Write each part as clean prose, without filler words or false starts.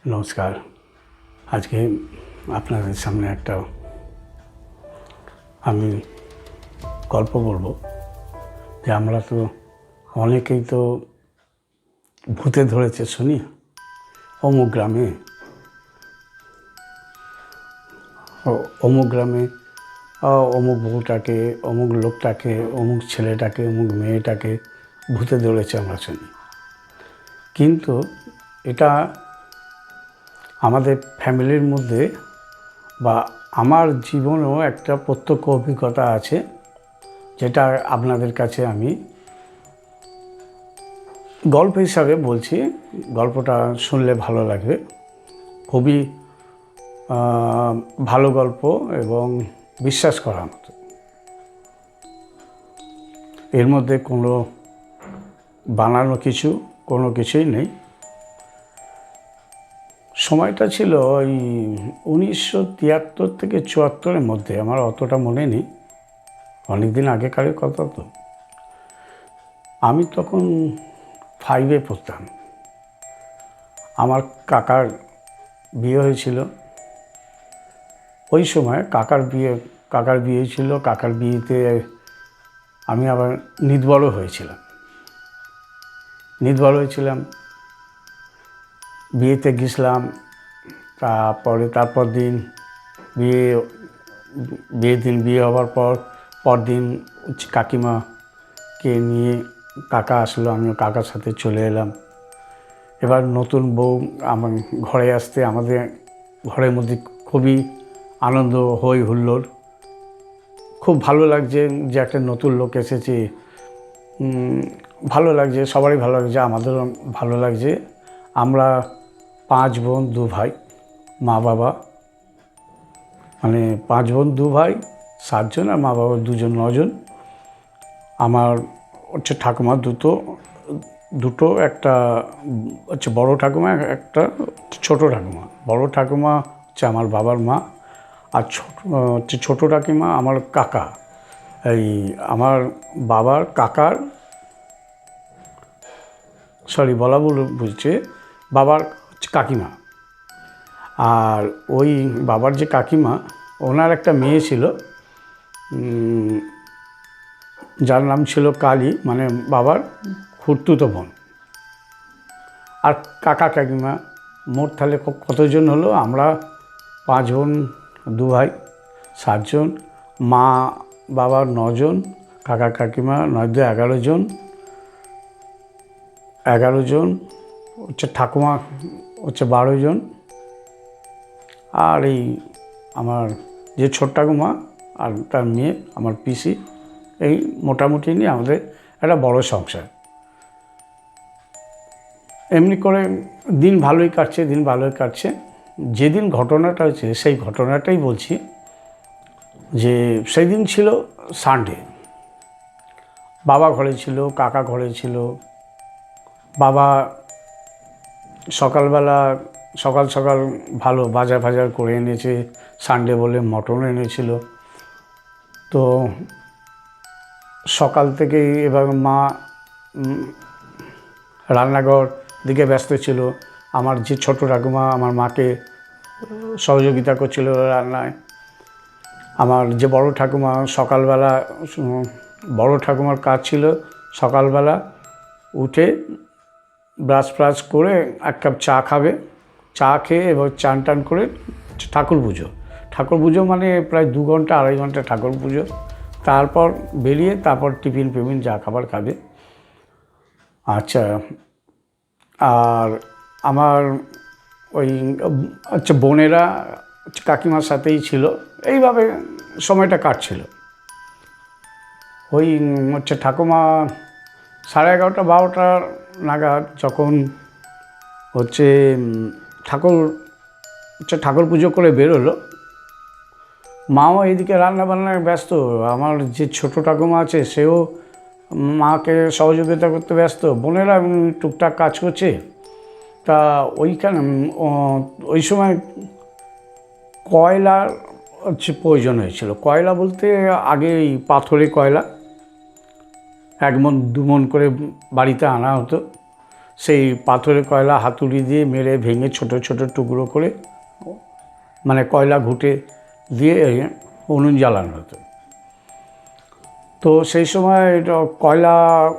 নমস্কার। আজকে আপনাদের সামনে একটা আমি গল্প বলবো যে আমরা তো অনেকেই তো ভূতে ধরেছে শুনি। অমুক গ্রামে অমুক বউটাকে, অমুক লোকটাকে, অমুক ছেলেটাকে, অমুক মেয়েটাকে ভূতে ধরেছে আমরা শুনি। কিন্তু এটা আমাদের ফ্যামিলির মধ্যে বা আমার জীবনেও একটা প্রত্যক্ষ অভিজ্ঞতা আছে, যেটা আপনাদের কাছে আমি গল্প হিসাবে বলছি। গল্পটা শুনলে ভালো লাগবে। খুবই ভালো গল্প এবং বিশ্বাস করার মতো। এর মধ্যে কোনো বানানো কোনো কিছুই নেই। সময়টা ছিল ওই 1973 থেকে 74-এর মধ্যে, আমার অতটা মনে নেই, অনেক দিন আগেকারের কথা তো। আমি তখন 5-এ পড়তাম। আমার কাকার বিয়ে হয়েছিল। ওই সময় কাকার বিয়ে ছিল। কাকার বিয়েতে আমি আবার নিতবড় হয়েছিলাম। বিয়েতে গেছিলাম। তারপর দিন বিয়ে হওয়ার পরদিন কাকিমাকে নিয়ে কাকা আসলো, আমিও কাকার সাথে চলে এলাম। এবার নতুন বউ আমার ঘরে আসতে আমাদের ঘরের মধ্যে খুবই আনন্দ, হই হুল্লোড়। খুব ভালো লাগছে যে একটা নতুন লোক এসেছে। ভালো লাগছে, সবারই ভালো লাগছে, আমাদেরও ভালো লাগছে। আমরা 5 বোন 2 ভাই, মা বাবা, মানে 5 বোন 2 ভাই 7 জন, আর মা বাবা 2 জন 9 জন। আমার ঠাকুমা দুটো, একটা বড় ঠাকুমা, একটা ছোট ঠাকুমা। বড় ঠাকুমা আমার বাবার মা, আর ছোট ঠাকুমা আমার কাকা, আমার বাবার কাকার, বুঝছে, বাবার কাকিমা। আর ওই বাবার যে কাকিমা, ওনার একটা মেয়ে ছিল, যার নাম ছিল কালী, মানে বাবার খুড়তুতো বোন। আর কাকা কাকিমা মোট তাহলে কতজন হলো? আমরা 5 বোন 2 ভাই 7 জন, মা বাবার 9 জন, কাকা কাকিমা 9 11 জন, ঠাকুমা 12 জন। আর আমার যে ছোট ঠাকুমা আর তার মেয়ে, আমার পিসি, এই মোটামুটি নিয়ে আমাদের একটা বড় সংসার। এমনি করে দিন ভালোই কাটছে। যেদিন ঘটনাটা হয়েছে সেই ঘটনাটাই বলছি। যে সেই দিন ছিল সানডে। বাবা ঘরে ছিল, কাকা ঘরে ছিল। বাবা সকাল ভালো বাজার করে এনেছে। সানডে বলে মটন এনেছিল। তো সকাল থেকেই এবার মা রান্নাঘর দিকে ব্যস্ত ছিল। আমার যে ছোট ঠাকুমা আমার মাকে সহযোগিতা করছিল রান্নায়। আমার যে বড় ঠাকুমা বড় ঠাকুমার কাজ ছিল সকালবেলা উঠে ব্রাশ করে 1 কাপ চা খাবে। চা খেয়ে এবার চান টান করে ঠাকুর পুজো মানে প্রায় 2 ঘন্টা 2.5 ঘন্টা ঠাকুর পুজো। তারপর বেরিয়ে টিফিন যা খাবার খাবে। আচ্ছা, আর আমার ওই বোনেরা কাকিমার সাথেই ছিল। এইভাবে সময়টা কাটছিল। ওই ঠাকুমা 11:30 12টা নাগাদ যখন ঠাকুর পুজো করে বেরোলো, মাও এইদিকে রান্নাবান্নায় ব্যস্ত। আমার যে ছোট ঠাকুমা আছে সেও মাকে সহযোগিতা করতে ব্যস্ত। বোনেরা টুকটাক কাজ করছে। তা ওই সময় কয়লার প্রয়োজন হয়েছিল। কয়লা বলতে আগে এই পাথরের কয়লা 1 মণ 2 মণ করে বাড়িতে আনা হতো। সেই পাথরের কয়লা হাতুড়ি দিয়ে মেরে ভেঙে ছোট ছোট টুকরো করে মানে কয়লা ঘুঁটে দিয়ে উনুন জ্বালানো হতো। তো সেই সময় কয়লা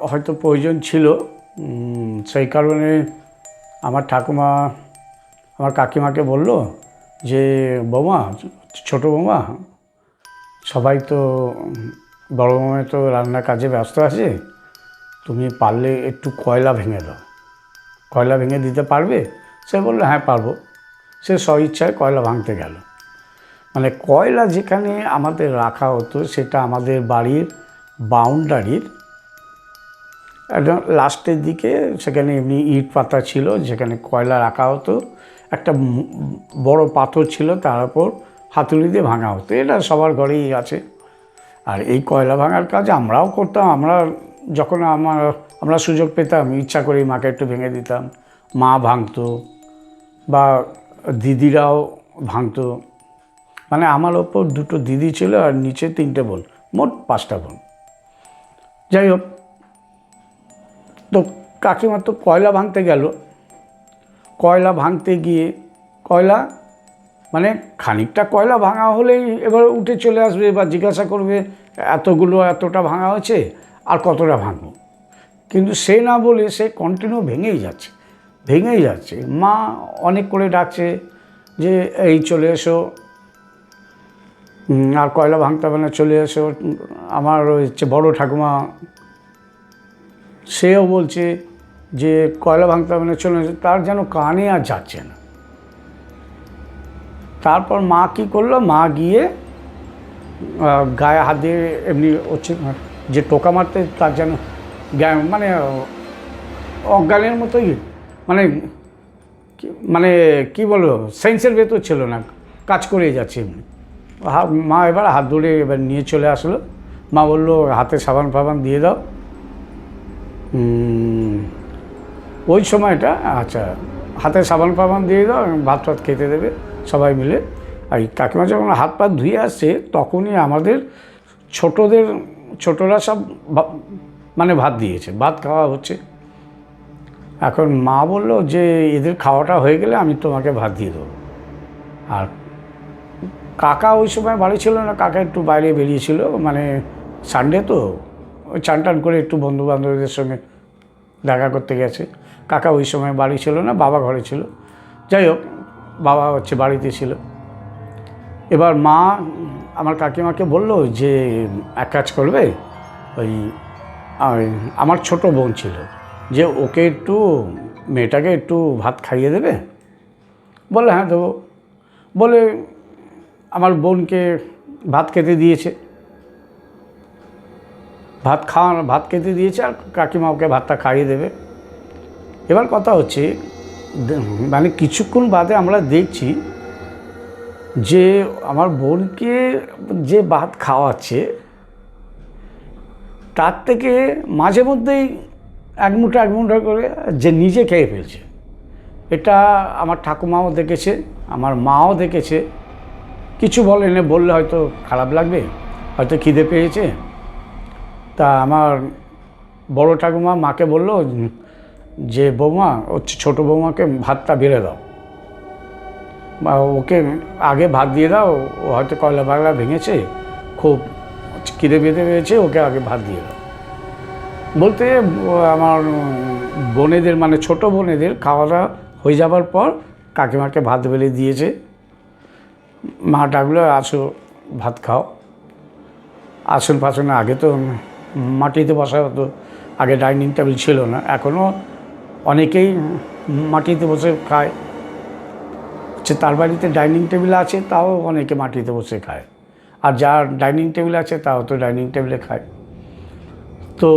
হয়তো প্রয়োজন ছিল, সেই কারণে আমার ঠাকুমা আমার কাকিমাকে বলল যে বৌমা, ছোটো বৌমা, সবাই তো বড় বৌমা তো রান্নার কাজে ব্যস্ত আছে, তুমি পারলে একটু কয়লা ভেঙে দাও, কয়লা ভেঙে দিতে পারবে? সে বললো হ্যাঁ পারবো। সে স্বইচ্ছায় কয়লা ভাঙতে গেল। মানে কয়লা যেখানে আমাদের রাখা হতো সেটা আমাদের বাড়ির বাউন্ডারির একদম লাস্টের দিকে, সেখানে এমনি ইট পাতা ছিল যেখানে কয়লা রাখা হতো, একটা বড় পাথর ছিল, তার উপর হাতুড়ি দিয়ে ভাঙা হতো। এটা সবার ঘরেই আছে। আর এই কয়লা ভাঙার কাজ আমরাও করতাম। যখন আমরা সুযোগ পেতাম ইচ্ছা করে মাকে একটু ভেঙে দিতাম, মা ভাঙতো বা দিদিরাও ভাঙতো। মানে আমার ওপর 2টো দিদি ছিল আর নিচে 3টে বোন, মোট 5টা বোন। যাই হোক, তো কাকিমা তো কয়লা ভাঙতে গেল। কয়লা ভাঙতে গিয়ে কয়লা মানে খানিকটা কয়লা ভাঙা হলেই এবার উঠে চলে আসবে বা জিজ্ঞাসা করবে এতটা ভাঙা হয়েছে আর কতটা ভাঙবো। কিন্তু সে না বলে সে কন্টিনিউ ভেঙেই যাচ্ছে। মা অনেক করে ডাকছে যে এই চলে এসো, আর কয়লা ভাঙতে হবে না, চলে এসো। আমার হচ্ছে বড় ঠাকুমা, সেও বলছে যে কয়লা ভাঙতে হবে না, চলে এসো। তার যেন কানে আর যাচ্ছে না। তারপর মা কী করলো, মা গিয়ে গায়ে হাত দিয়ে এমনি হচ্ছে যে টোকা মারতে, তার যেন মানে অজ্ঞানের মতোই, মানে কি বলবো, সেন্সের ভেতর ছিল না, কাজ করে যাচ্ছে এমনি। মা এবার হাত ধরে এবার নিয়ে চলে আসলো। মা বললো হাতে সাবান ফাবান দিয়ে দাও। ওই সময়টা আচ্ছা, হাতে সাবান ফাবান দিয়ে দাও, ভাত টাত খেতে দেবে সবাই মিলে। আর কাকিমা যখন হাত পা ধুয়ে আসছে তখনই আমাদের ছোটরা সব মানে ভাত দিয়েছে, ভাত খাওয়া হচ্ছে। এখন মা বললো যে এদের খাওয়াটা হয়ে গেলে আমি তোমাকে ভাত দিয়ে দেবো। আর কাকা ওই সময় বাড়ি ছিল না, কাকা একটু বাইরে বেরিয়েছিল, মানে সানডে তো ওই চান টান করে একটু বন্ধুবান্ধবদের সঙ্গে দেখা করতে গেছে। কাকা ওই সময় বাড়ি ছিল না, বাবা ঘরে ছিল। যাই হোক, বাবা হচ্ছে বাড়িতে ছিল। এবার মা আমার কাকিমাকে বললো যে এক কাজ করবে, ওই আমার ছোট বোন ছিল, যে ওকে একটু, মেয়েটাকে একটু ভাত খাইয়ে দেবে। বলে হ্যাঁ দেবো। বলে আমার বোনকে ভাত খেতে দিয়েছে, ভাত খেতে দিয়েছে, আর কাকিমা ওকে ভাতটা খাইয়ে দেবে। এবার কথা হচ্ছে, মানে কিছুক্ষণ বাদে আমরা দেখছি যে আমার বোনকে যে ভাত খাওয়াচ্ছে তার থেকে মাঝে মধ্যেই এক মুঠো করে যে নিজে খেয়ে ফেলছে। এটা আমার ঠাকুমাও দেখেছে, আমার মাও দেখেছে। কিছু বলেনি, বললে হয়তো খারাপ লাগবে, হয়তো খিদে পেয়েছে। তা আমার বড় ঠাকুমা মাকে বলল যে বৌমা, হচ্ছে ছোটো বৌমাকে ভাতটা বেড়ে দাও, বা ওকে আগে ভাত দিয়ে দাও, ও হয়তো কয়লা বাগলা ভেঙেছে, খুব খিদে বেঁধে পেয়েছে, ওকে আগে ভাত দিয়ে দাও। বলতে আমার বোনেদের, মানে ছোটো বোনেদের খাওয়া দাওয়া হয়ে যাবার পর কাকিমাকে ভাত বেড়ে দিয়েছে। মা ডাকলো, আসো ভাত খাও। আসন ফাসনে আগে তো মাটিতে বসা হতো, আগে ডাইনিং টেবিল ছিল না। এখনও অনেকেই মাটিতে বসে খায়, হচ্ছে তার বাড়িতে ডাইনিং টেবিল আছে, তাও অনেকে মাটিতে বসে খায়। আর যার ডাইনিং টেবিল আছে তাও তো ডাইনিং টেবিলে খায়। তো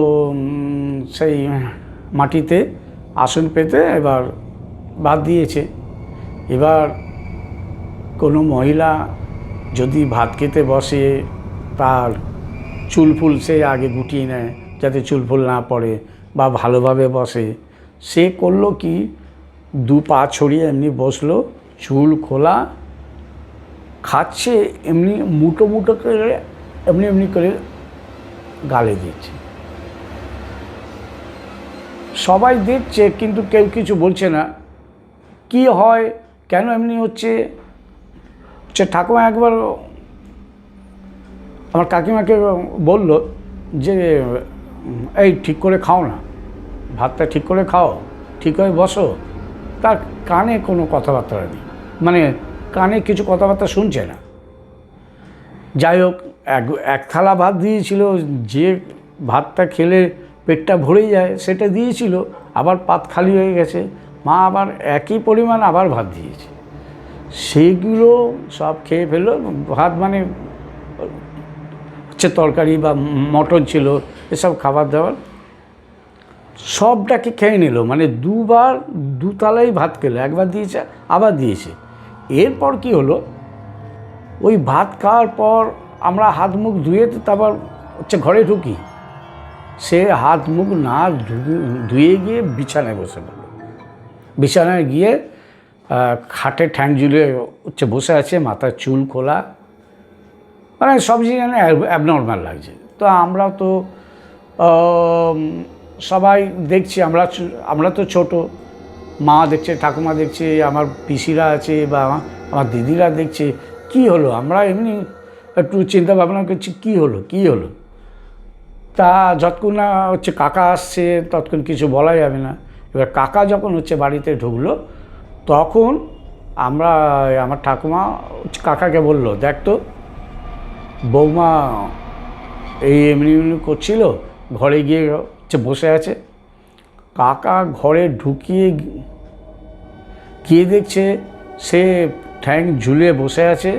সেই মাটিতে আসন পেতে এবার ভাত দিয়েছে। এবার কোনো মহিলা যদি ভাত খেতে বসে, তার চুল ফুল সে আগে গুটিয়ে নেয় যাতে চুল ফুল না পড়ে, বা ভালোভাবে বসে। সে করলো কি, 2 পা ছড়িয়ে এমনি বসলো, চুল খোলা, খাচ্ছে এমনি মুটো মুটো করে, এমনি করে গালে দিচ্ছে। সবাই দেখছে কিন্তু কেউ কিছু বলছে না। কি হয়, কেন এমনি হচ্ছে ঠাকুমা একবার আমার কাকিমাকে বলল যে এই ঠিক করে খাও না, ভাতটা ঠিক করে খাও, ঠিক হয়ে বসো। তার কানে কোনো কথাবার্তা নেই, মানে কানে কিছু কথাবার্তা শুনছে না। যাই হোক, এক থালা ভাত দিয়েছিল, যে ভাতটা খেলে পেটটা ভরে যায় সেটা দিয়েছিল, আবার পাত খালি হয়ে গেছে। মা আবার একই পরিমাণ আবার ভাত দিয়েছে, সেইগুলো সব খেয়ে ফেললো। ভাত মানে হচ্ছে তরকারি বা মটন ছিল, এসব খাবার দাবার সবটাকে খেয়ে নিল। মানে দুবার দুতলাই ভাত খেলো, একবার দিয়েছে আবার দিয়েছে। এরপর কি হলো, ওই ভাত খাওয়ার পর আমরা হাত মুখ ধুয়ে তারপর ঘরে ঢুকি। সে হাত মুখ না ধুয়ে গিয়ে বিছানায় বসে পড়ল। বিছানায় গিয়ে খাটে ঠ্যাং ঝুলিয়ে বসে আছে, মাথার চুল খোলা, মানে সব জিনিস অ্যাবনর্মাল লাগছে। তো আমরা তো সবাই দেখছি, আমরা তো ছোট, মা দেখছে, ঠাকুমা দেখছে, আমার পিসিরা আছে বা আমার দিদিরা দেখছে। কি হলো, আমরা এমনি একটু চিন্তা ভাবনা করছি কী হলো। তা যতক্ষণ না কাকা আসছে ততক্ষণ কিছু বলা যাবে না। এবার কাকা যখন বাড়িতে ঢুকলো, তখন আমার ঠাকুমা কাকাকে বলল, দেখ তো বৌমা এই এমনি করছিল, ঘরে গিয়ে বসে আছে। কাকা ঘরে ঢুকিয়ে গিয়ে দেখছে সে ঠ্যাং ঝুলে বসে আছে,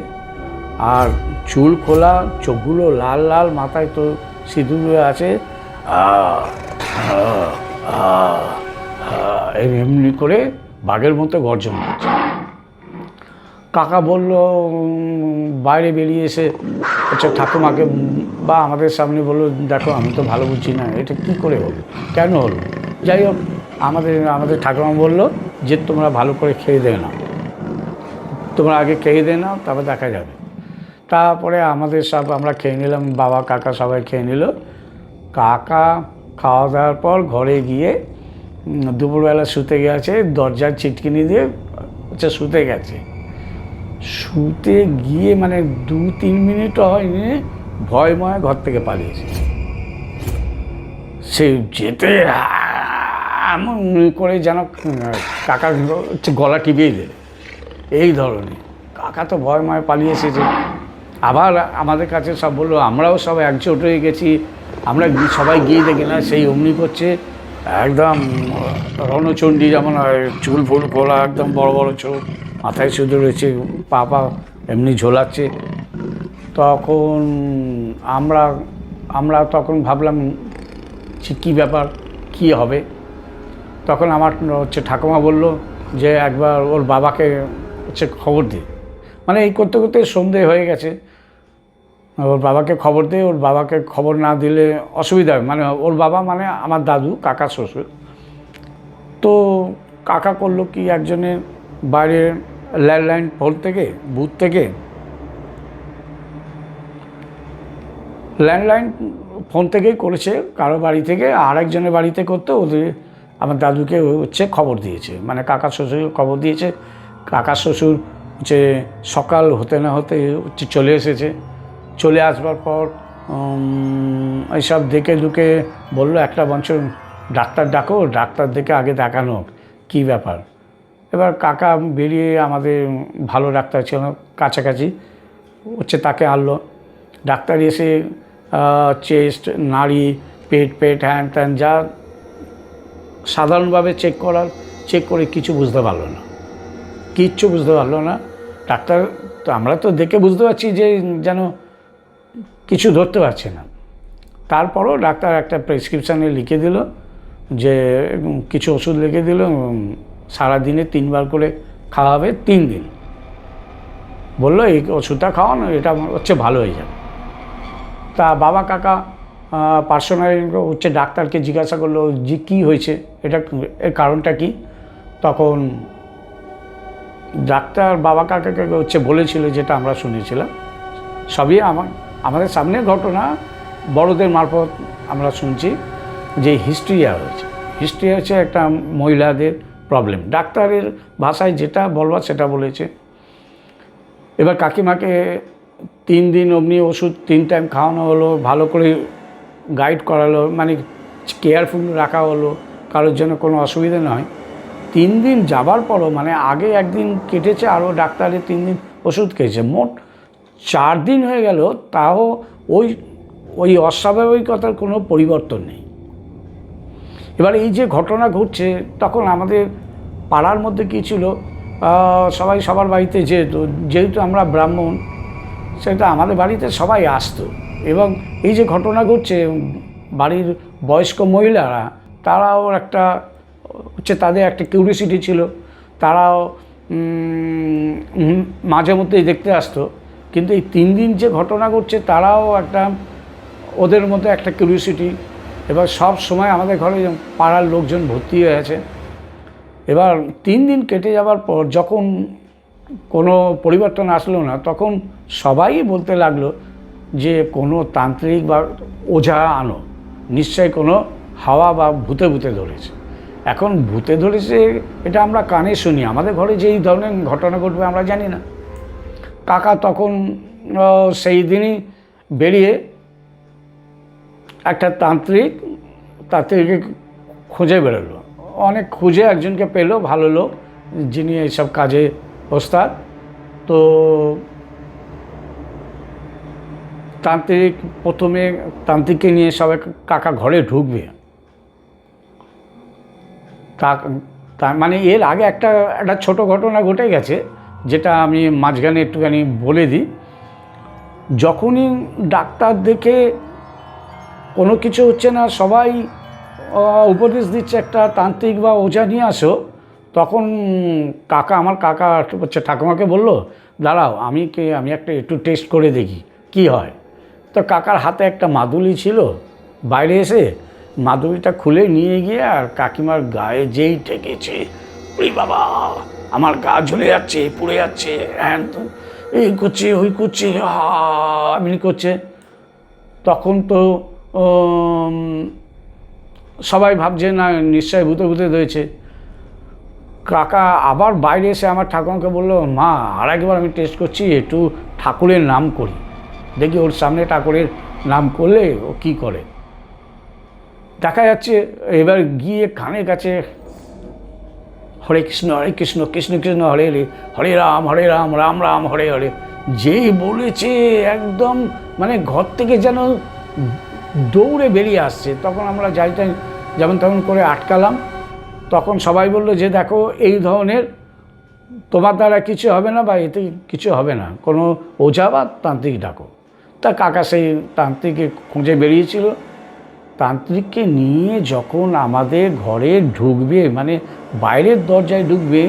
আর চুল খোলা, চোখগুলো লাল লাল, মাথায় তো সিঁদুর আছে, এমনি করে বাঘের মতো গর্জন করছে। কাকা বলল, বাইরে বেরিয়ে এসে ঠাকুমাকে বা আমাদের সামনে বললো, দেখো আমি তো ভালো বুঝছি না, এটা কী করে হলো, কেন হলো। যাই হোক, আমাদের ঠাকুমা বললো যে তোমরা ভালো করে খেয়ে দে না, তোমরা আগে খেয়ে দে না, তারপর দেখা যাবে। তারপরে আমরা খেয়ে নিলাম, বাবা কাকা সবাই খেয়ে নিল। কাকা খাওয়া দাওয়ার পর ঘরে গিয়ে দুপুরবেলা শুতে গেছে, দরজার ছিটকিনি দিয়ে শুতে গেছে। শুতে গিয়ে মানে 2-3 মিনিটও হয়নি, ভয়ময় ঘর থেকে পালিয়েছে। সে যেতে এমন করে যেন কাকার গলা টিপিয়ে দেবে, এই ধরনের। কাকা তো ভয়ময় পালিয়ে এসেছে। আবার আমাদের কাছে সব বললো, আমরাও সব একজোট হয়ে গেছি, আমরা সবাই গিয়ে দেখি না, সেই অমনি করছে, একদম রণচণ্ডী যেমন চুল ফুল খোলা, একদম বড় বড় চোখ, মাথায় শুধু রয়েছে, পা এমনি ঝোলাচ্ছে। তখন আমরা তখন ভাবলাম কী ব্যাপার, কী হবে। তখন আমার ঠাকুমা বলল যে একবার ওর বাবাকে খবর দে। মানে এই করতে করতে সন্ধে হয়ে গেছে, ওর বাবাকে খবর দে। ওর বাবাকে খবর না দিলে অসুবিধা হবে, মানে ওর বাবা মানে আমার দাদু, কাকা শ্বশুর। তো কাকা করলো কি, একজনের বাইরের ল্যান্ডলাইন ফোন থেকে, বুথ থেকে ল্যান্ডলাইন ফোন থেকেই করেছে, কারো বাড়ি থেকে আরেকজনের বাড়িতে করতে, ওদের আমার দাদুকে খবর দিয়েছে, মানে কাকা শ্বশুরকে খবর দিয়েছে। কাকা শ্বশুর সকাল হতে না হতে চলে এসেছে। চলে আসবার পর এইসব দেখে দুকে বললো, একটা বঞ্চন ডাক্তার ডাকো, ডাক্তার দেখে আগে দেখানো কী ব্যাপার। এবার কাকা বেরিয়ে, আমাদের ভালো ডাক্তার ছিল কাছাকাছি, তাকে আনলো। ডাক্তার এসে চেস্ট, নাড়ি, পেট হ্যান ত্যান যা সাধারণভাবে চেক করে কিচ্ছু বুঝতে পারলো না। ডাক্তার তো, আমরা তো দেখে বুঝতে পারছি যে যেন কিছু ধরতে পারছে না। তারপরও ডাক্তার একটা প্রেসক্রিপশানে লিখে দিল, যে কিছু ওষুধ লিখে দিল, সারাদিনে 3 বার করে খাওয়া হবে, 3 দিন। বললো এই ওষুধটা খাওয়ানো, এটা ভালো হয়ে যাবে। তা বাবা কাকা পার্সোনালি ডাক্তারকে জিজ্ঞাসা করলো যে কী হয়েছে, এর কারণটা কি। তখন ডাক্তার বাবা কাকাকে বলেছিল, যেটা আমরা শুনেছিলাম, সবই আমাদের সামনে ঘটনা, বড়দের মারফত আমরা শুনছি যে হিস্ট্রিয়া হয়েছে। হিস্ট্রি আছে একটা মহিলাদের প্রবলেম, ডাক্তারের ভাষায় যেটা বলবার সেটা বলেছে। এবার কাকিমাকে 3 দিন অমনি ওষুধ 3 টাইম খাওয়ানো হলো, ভালো করে গাইড করালো, মানে কেয়ারফুল রাখা হলো, কারোর জন্য কোনো অসুবিধা নয়। 3 দিন যাবার পরও, মানে আগে একদিন কেটেছে, আরও ডাক্তারের 3 দিন ওষুধ খেয়েছে, মোট 4 দিন হয়ে গেল, তাও ওই অস্বাভাবিকতার কোনো পরিবর্তন নেই। এবার এই যে ঘটনা ঘটছে, তখন আমাদের পাড়ার মধ্যে কী ছিল, সবাই সবার বাড়িতে যেহেতু আমরা ব্রাহ্মণ, সেটা আমাদের বাড়িতে সবাই আসতো। এবং এই যে ঘটনা ঘটছে, বাড়ির বয়স্ক মহিলারা, তারাও একটা তাদের একটা কিউরিওসিটি ছিল, তারাও মাঝে মধ্যেই দেখতে আসতো। কিন্তু এই 3 দিন যে ঘটনা ঘটছে, তারাও একটা, ওদের মধ্যে একটা কিউরিওসিটি। এবার সব সময় আমাদের ঘরে পাড়ার লোকজন ভর্তি হয়ে আছে। এবার 3 দিন কেটে যাওয়ার পর যখন কোনো পরিবর্তন আসলো না, তখন সবাই বলতে লাগলো যে কোনো তান্ত্রিক বা ওঝা আনো, নিশ্চয়ই কোনো হাওয়া বা ভূতে ধরেছে। এখন ভূতে ধরেছে এটা আমরা কানে শুনি, আমাদের ঘরে যে এই ধরনের ঘটনা ঘটবে আমরা জানি না। কাকা তখন সেই দিনই বেরিয়ে একটা তান্ত্রিক খুঁজে বেরোলো, অনেক খুঁজে একজনকে পেলো, ভালো লোক, যিনি এইসব কাজে ওস্তাদ। তো প্রথমে তান্ত্রিককে নিয়ে সবাই কাকা ঘরে ঢুকবে, মানে এর আগে একটা ছোট ঘটনা ঘটে গেছে, যেটা আমি মাঝখানে একটুখানি বলে দিই। যখনই ডাক্তার দেখে কোনো কিছু হচ্ছে না, সবাই উপদেশ দিচ্ছে একটা তান্ত্রিক বা ওঝা নিয়ে আসো, তখন আমার কাকা হচ্ছে ঠাকুমাকে বলল, দাঁড়াও আমি একটু টেস্ট করে দেখি কি হয়। তো কাকার হাতে একটা মাদুলি ছিল, বাইরে এসে মাদুলিটা খুলে নিয়ে গিয়ে আর কাকিমার গায়ে যেই ঠেকেছে, ওই বাবা আমার গা জ্বলে যাচ্ছে, পুড়ে যাচ্ছে, হ্যাঁ এই করছে ওই করছে, এমনি করছে। তখন তো সবাই ভাবছে না নিশ্চয়ই ভূতে ধরেছে। কাকা আবার বাইরে এসে আমার ঠাকুমাকে বললো, মা আর একবার আমি টেস্ট করছি, একটু ঠাকুরের নাম করি, দেখি ওর সামনে ঠাকুরের নাম করলে ও কী করে। দেখা যাচ্ছে এবার গিয়ে কানের কাছে হরে কৃষ্ণ কৃষ্ণ কৃষ্ণ হরে হরে, হরে রাম রাম রাম হরে হরে, যেই বলেছে একদম মানে ঘর থেকে যেন দৌড়ে বেরিয়ে আসছে। তখন আমরা যাইতাম যেমন তেমন করে আটকালাম। তখন সবাই বললো যে দেখো এই ধরনের তোমার দ্বারা কিছু হবে না, বা এতে কিছু হবে না, কোনো ওঝা বা তান্ত্রিক ডাকো। তা কাকা সেই তান্ত্রিককে খুঁজে বেরিয়েছিল। তান্ত্রিককে নিয়ে যখন আমাদের ঘরে ঢুকবে, মানে বাইরের দরজায় ঢুকবে,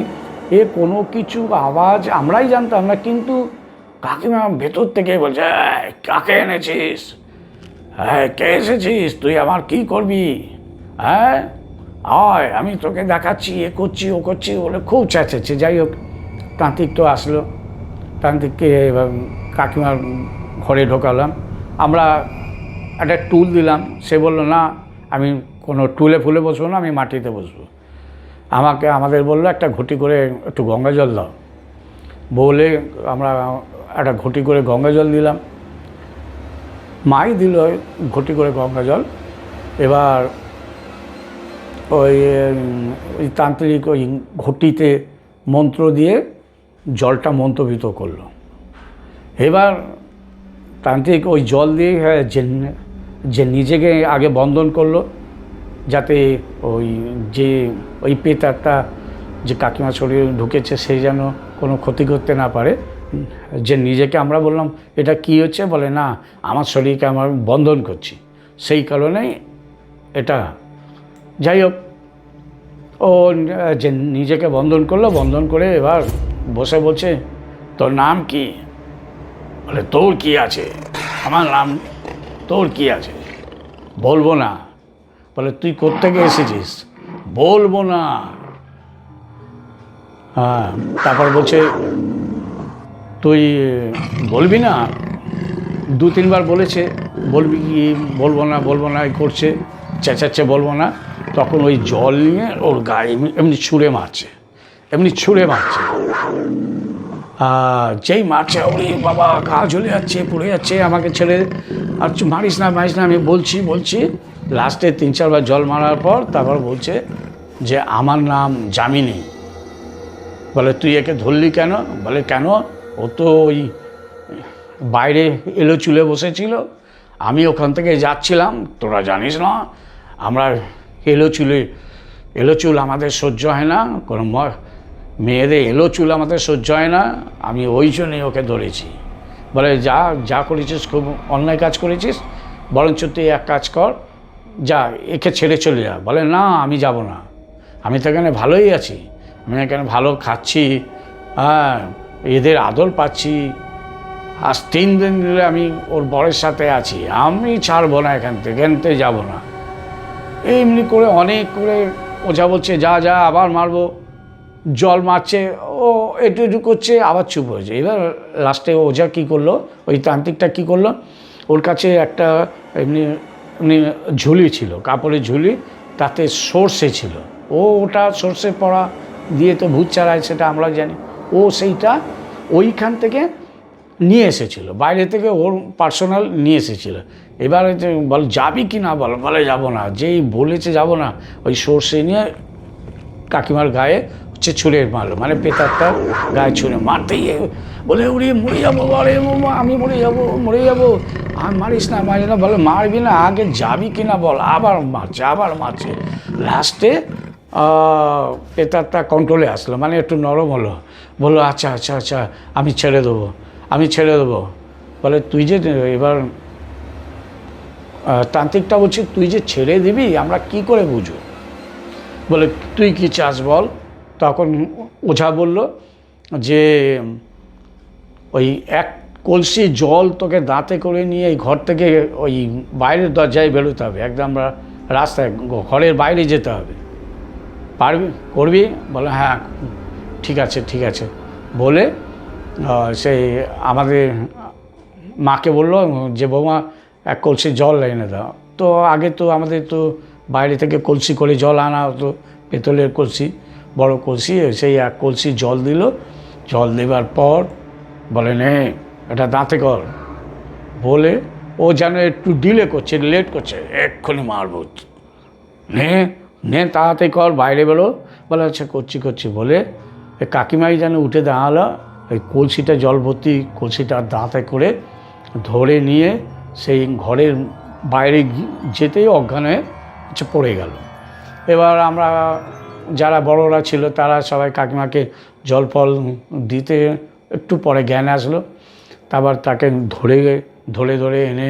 এ কোনো কিছু আওয়াজ আমরাই জানতাম না, কিন্তু কাকিমা ভেতর থেকে বলছে, কাকে এনেছিস, হ্যাঁ কে এসেছিস, তুই আমার কী করবি, হ্যাঁ আয় আমি তোকে দেখাচ্ছি, এ করছি ও করছি বলে খুব চেঁচাচ্ছে। যাই হোক, তান্ত্রিক তো আসলো, তান্ত্রিককে কাকিমার ঘরে ঢোকালাম। আমরা একটা টুল দিলাম, সে বললো না আমি কোনো টুলে ফুলে বসবো না, আমি মাটিতে বসবো। আমাদের বললো একটা ঘটি করে একটু গঙ্গা জল দাও, বলে আমরা একটা ঘটি করে গঙ্গা জল দিলাম। মাই দিল ঘটি করে গঙ্গা জল। এবার ওই তান্ত্রিক ওই ঘটিতে মন্ত্র দিয়ে জলটা মন্ত্রবিত করলো। এবার তান্ত্রিক ওই জল দিয়ে যে নিজেকে আগে বন্ধন করলো, যাতে ওই পেতারটা যে কাকিমা শরীরে ঢুকেছে সে যেন কোনো ক্ষতি করতে না পারে। যে নিজেকে আমরা বললাম এটা কি হচ্ছে, বলে না আমার শরীরকে আমার বন্ধন করছি, সেই কারণেই এটা। যাই হোক, ও যে নিজেকে বন্ধন করলো, বন্ধন করে এবার বসে বলছে, তোর নাম কি? বলে তোর কি আছে, আমার নাম, তোর কি আছে? বলবো না। বলে তুই কোত্থেকে এসেছিস? বলবো না। হ্যাঁ, তারপর বলছে তুই বলবি না। 2-3 বার বলেছে, বলবি কি, বলবো না এই করছে, চেঁচাচ্ছে বলবো না। তখন ওই জল নিয়ে ওর গায়ে এমনি ছুঁড়ে মারছে, যেই মারছে ওরে বাবা গা জ্বলে যাচ্ছে, পড়ে যাচ্ছে, আমাকে ছেড়ে আর মারিস না আমি বলছি। লাস্টে 3-4 বার জল মারার পর তারপর বলছে যে আমার নাম যামিনী। বলে তুই একে ধরলি কেন? বলে কেন, ও তো ওই বাইরে এলো চুলে বসেছিল, আমি ওখান থেকে যাচ্ছিলাম, তোরা জানিস না আমরা এলো চুল আমাদের সহ্য হয় না, কোনো মেয়েদের এলো চুল আমাদের সহ্য হয় না, আমি ওই জন্যই ওকে ধরেছি। বলে যা করেছিস খুব অন্যায় কাজ করেছিস, বরঞ্চ তুই এক কাজ কর, যা একে ছেড়ে চলে যা। বলে না আমি যাব না, আমি তো এখানে ভালোই আছি, আমি এখানে ভালো খাচ্ছি, হ্যাঁ এদের আদর পাচ্ছি, আজ 3 দিন ধরে আমি ওর বরের সাথে আছি, আমি ছাড়বো না এখান থেকে যাবো না। এমনি করে অনেক করে ওঝা বলছে যা আবার মারবো, জল মারছে, ও একটু করছে, আবার চুপ হয়েছে। এবার লাস্টে ওঝা কী করলো, ওই তান্ত্রিকটা কী করলো, ওর কাছে একটা এমনি ঝুলি ছিল, কাপড়ের ঝুলি, তাতে সর্ষে ছিল, ওটা সর্ষে পড়া দিয়ে তো ভূত চালায় সেটা আমরা জানি, ও সেইটা ওইখান থেকে নিয়ে এসেছিলো, বাইরে থেকে ওর পার্সোনাল নিয়ে এসেছিলো। এবারে বল যাবি কি না, বলে যাবো না, যেই বলেছে যাবো না, ওই সর্ষে নিয়ে কাকিমার গায়ে ছুঁড়ে মারলো, মানে পেতারটা গায়ে ছুঁড়ে মারতেই বলে উড়িয়ে মরে যাবো, আরে আমি মরে যাবো, আর মারিস না, বলে মারবি না, আগে যাবি কি না বল, আবার মারছে। লাস্টে পেতারটা কন্ট্রোলে আসলো, মানে একটু নরম হলো, বললো আচ্ছা আমি ছেড়ে দেবো। বলে তুই যে এবার তান্ত্রিকটা বলছে তুই যে ছেড়ে দিবি আমরা কি করে বুঝবো? বলে তুই কি চাস বল? তখন ওঝা বলল যে ওই 1 কলসি জল তোকে দাঁতে করে নিয়ে এই ঘর থেকে ওই বাইরের দরজায় বেরোতে হবে, একদম রাস্তায় ঘরের বাইরে যেতে হবে, পারবি, করবি? বলে হ্যাঁ ঠিক আছে বলে সেই আমাদের মাকে বলল যে বৌমা 1 কলসি জল এনে দাও। তো আগে তো আমাদের তো বাইরে থেকে কলসি করে জল আনা হতো, পেতলের কলসি, বড় কলসি, সেই 1 কলসি জল দিল। জল দেবার পর বলে নে এটা দাঁতে কর, বলে ও যেন একটু ডিলে করছে, লেট করছে, এক্ষুনি মারবো, নে তাড়াতাড়ি কর, বাইরে বেরো। বলে আচ্ছা করছি বলে কাকিমাই যেন উঠে দাঁড়ালো, ওই কলসিটা জল ভর্তি কলসিটা দাঁতে করে ধরে নিয়ে সেই ঘরের বাইরে যেতেই অজ্ঞান হয়ে পড়ে গেল। এবার আমরা যারা বড়রা ছিল তারা সবাই কাকিমাকে জল ফল দিতে, একটু পরে জ্ঞান আসলো, তারপর তাকে ধরে এনে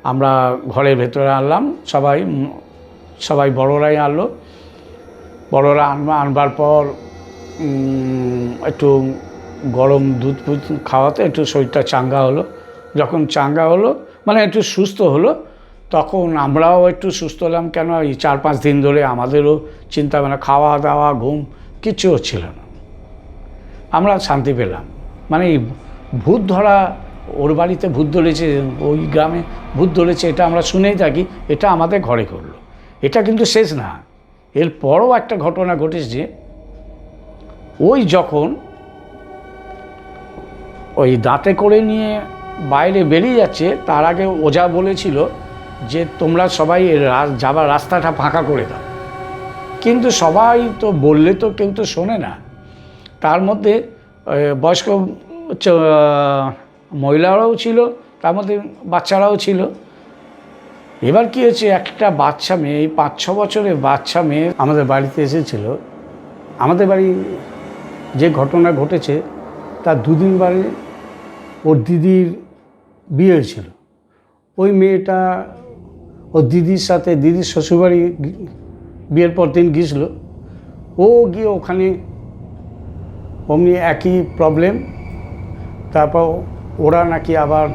আমরা ঘরের ভেতরে আনলাম, সবাই বড়রাই আনলো। বড়রা আনবার পর একটু গরম দুধ খাওয়াতে একটু শরীরটা চাঙ্গা হলো। যখন চাঙ্গা হলো মানে একটু সুস্থ হলো, তখন আমরাও একটু সুস্থ হলাম। কেন এই 4-5 দিন ধরে আমাদেরও চিন্তা ভাবনা, খাওয়া দাওয়া ঘুম কিচ্ছু হচ্ছিল না, আমরা শান্তি পেলাম। মানে ভূত ধরা, ওর বাড়িতে ভূত ধরেছে, ওই গ্রামে ভূত ধরেছে, এটা আমরা শুনেই থাকি, এটা আমাদের ঘরে করলো। এটা কিন্তু শেষ না, এরপরও একটা ঘটনা ঘটেছে। ওই যখন ওই দাঁতে করে নিয়ে বাইরে বেরিয়ে যাচ্ছে, তার আগে ওঝা বলেছিল যে তোমরা সবাই যাবার রাস্তাটা ফাঁকা করে দাও, কিন্তু সবাই তো বললে তো কেউ তো শোনে না। তার মধ্যে বয়স্ক মহিলারাও ছিল, তার মধ্যে বাচ্চারাও ছিল। এবার কী হয়েছে, একটা বাচ্চা মেয়ে, 5-6 বছরের বাচ্চা মেয়ে আমাদের বাড়িতে এসেছিল। আমাদের বাড়ি যে ঘটনা ঘটেছে তার 2 দিন বাড়ি ওর দিদির বিয়ে হয়েছিল। ওই মেয়েটা ওর দিদির সাথে, দিদির শ্বশুরবাড়ি বিয়ের পর দিন গিয়েছিল। ও গিয়ে ওখানে অমনি একই প্রবলেম। তারপর ওরা নাকি আবার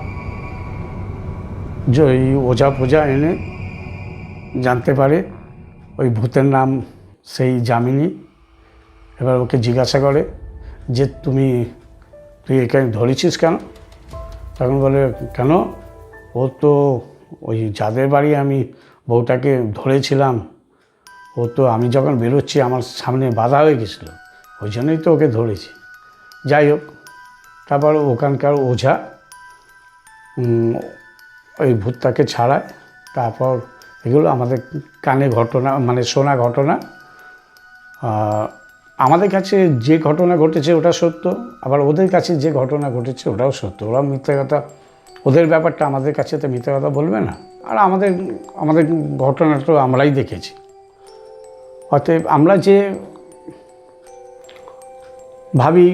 যে ওই ওঝা ফোঝা এনে জানতে পারে ওই ভূতের নাম সেই যামিনী। এবার ওকে জিজ্ঞাসা করে যে তুই এখানে ধরেছিস কেন? তখন বলে কেন, ও তো ওই যাদের বাড়ি আমি বউটাকে ধরেছিলাম, ও ও তো আমি যখন বেরোচ্ছি আমার সামনে বাধা হয়ে গেছিলো, ওই জন্যই তো ওকে ধরেছি। যাই হোক, তারপর ওখানকার ওঝা ওই ভূতটাকে ছাড়ায়। তারপর এগুলো আমাদের কানে ঘটনা, মানে শোনা ঘটনা। আমাদের কাছে যে ঘটনা ঘটেছে ওটা সত্য, আবার ওদের কাছে যে ঘটনা ঘটেছে ওটাও সত্য। ওরা মিথ্যা কথা, ওদের ব্যাপারটা আমাদের কাছে তো মিথ্যা কথা বলবে না। আর আমাদের আমাদের ঘটনাটা আমরাই দেখেছি। অতএব আমরা যে ভাবি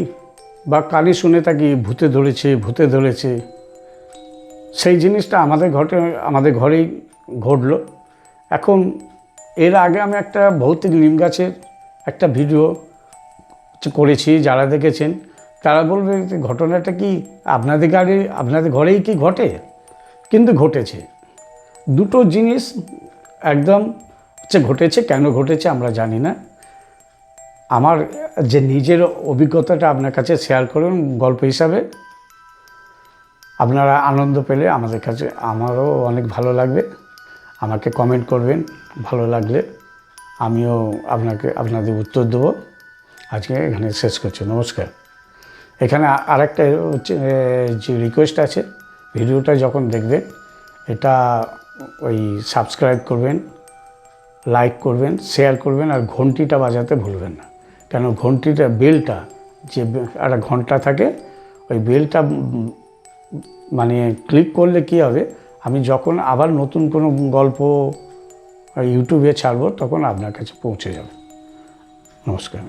বা কানে শুনে থাকি ভূতে ধরেছে, ভূতে ধরেছে, সেই জিনিসটা আমাদের ঘরেই ঘটলো। এখন এর আগে আমি একটা ভৌতিক নিম গাছের একটা ভিডিও করেছি, যারা দেখেছেন তারা বলবে যে ঘটনাটা কি আপনাদের ঘরেই কি ঘটে? কিন্তু ঘটেছে। দুটো জিনিস একদম ঘটেছে। কেন ঘটেছে আমরা জানি না। আমার যে নিজের অভিজ্ঞতাটা আপনার কাছে শেয়ার করুন গল্প হিসাবে, আপনারা আনন্দ পেলে আমাদের কাছে আমারও অনেক ভালো লাগবে। আমাকে কমেন্ট করবেন, ভালো লাগলে আমিও আপনাদের উত্তর দেবো। আজকে এখানে শেষ করছি, নমস্কার। এখানে আরেকটা হচ্ছে যে রিকোয়েস্ট আছে, ভিডিওটা যখন দেখবেন এটা ওই সাবস্ক্রাইব করবেন, লাইক করবেন, শেয়ার করবেন, আর ঘন্টিটা বাজাতে ভুলবেন না। কেন ঘন্টিটা, বেলটা, যে একটা ঘন্টা থাকে, ওই বেলটা মানে ক্লিক করলে কী হবে, আমি যখন আবার নতুন কোনো গল্প ইউটিউবে ছাড়বো তখন আপনার কাছে পৌঁছে যাবে। নমস্কার।